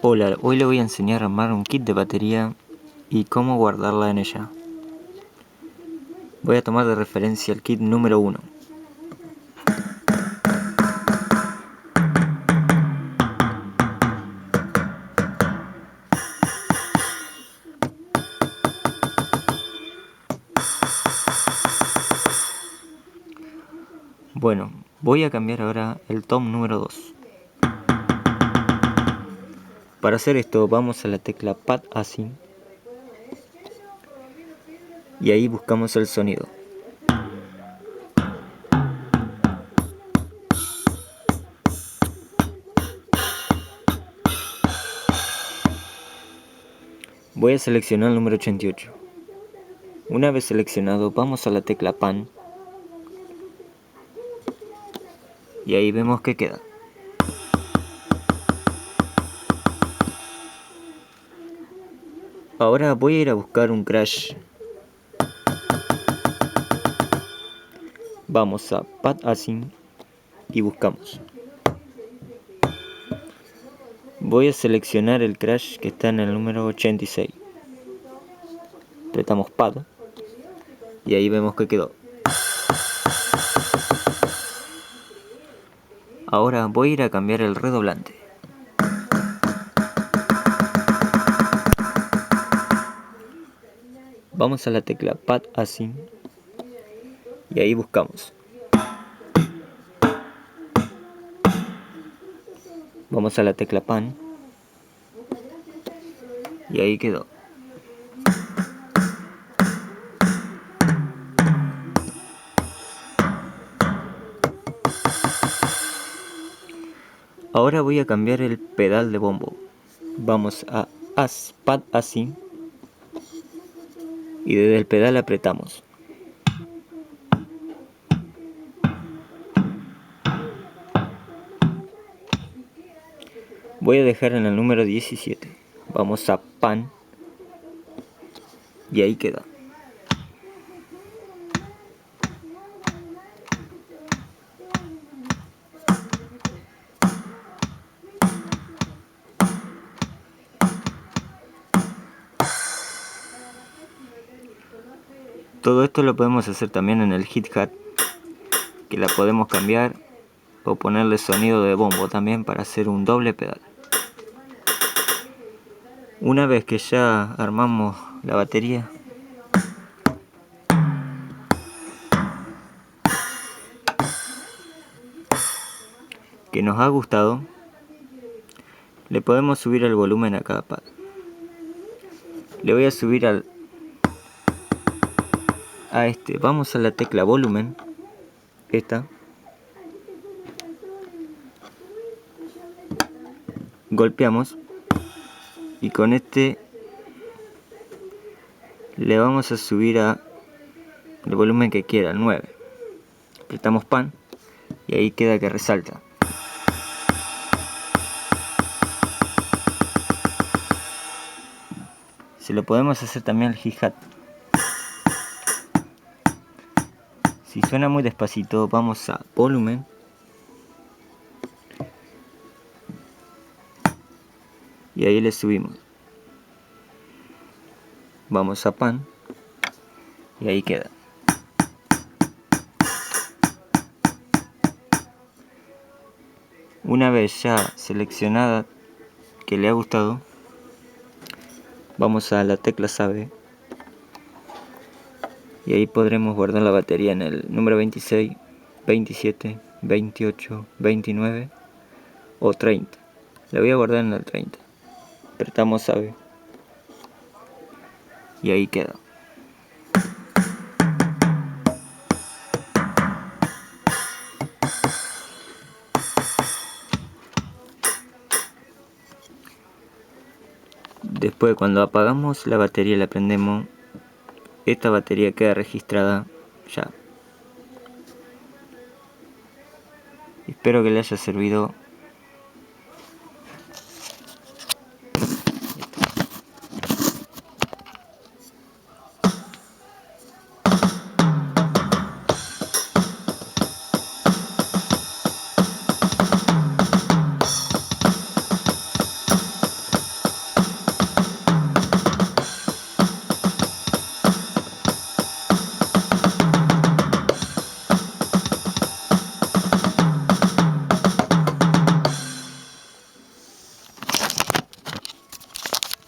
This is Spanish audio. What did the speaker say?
Hola, hoy le voy a enseñar a armar un kit de batería y cómo guardarla en ella. Voy a tomar de referencia el kit número 1. Bueno, voy a cambiar ahora el tom número 2. Para hacer esto vamos a la tecla Pad Async y ahí buscamos el sonido. Voy a seleccionar el número 88. Una vez seleccionado vamos a la tecla Pan y ahí vemos que queda. Ahora voy a ir a buscar un crash. Vamos a Pad Async y buscamos. Voy a seleccionar el crash que está en el número 86. Apretamos Pad y ahí vemos que quedó. Ahora voy a ir a cambiar el redoblante. Vamos a la tecla Pad Async y ahí buscamos. Vamos a la tecla Pan y ahí quedó. Ahora voy a cambiar el pedal de bombo. Vamos a Pad Async y desde el pedal apretamos. Voy a dejar en el número 17. Vamos a Pan y ahí queda. Todo esto lo podemos hacer también en el Hi-Hat, que la podemos cambiar o ponerle sonido de bombo también para hacer un doble pedal. Una vez que ya armamos la batería, que nos ha gustado, le podemos subir el volumen a cada pad. Le voy a subir vamos a la tecla volumen, esta, golpeamos y con este le vamos a subir el volumen que quiera, el 9. Apretamos Pan y ahí queda que resalta. Se lo podemos hacer también al Hi-Hat. Si suena muy despacito vamos a volumen y ahí le subimos. Vamos a Pan y ahí queda. Una vez ya seleccionada que le ha gustado, vamos a la tecla Save y ahí podremos guardar la batería en el número 26, 27, 28, 29 o 30. La voy a guardar en el 30. Apretamos Save y ahí queda. Después, cuando apagamos la batería y la prendemos, esta batería queda registrada ya. Espero que le haya servido.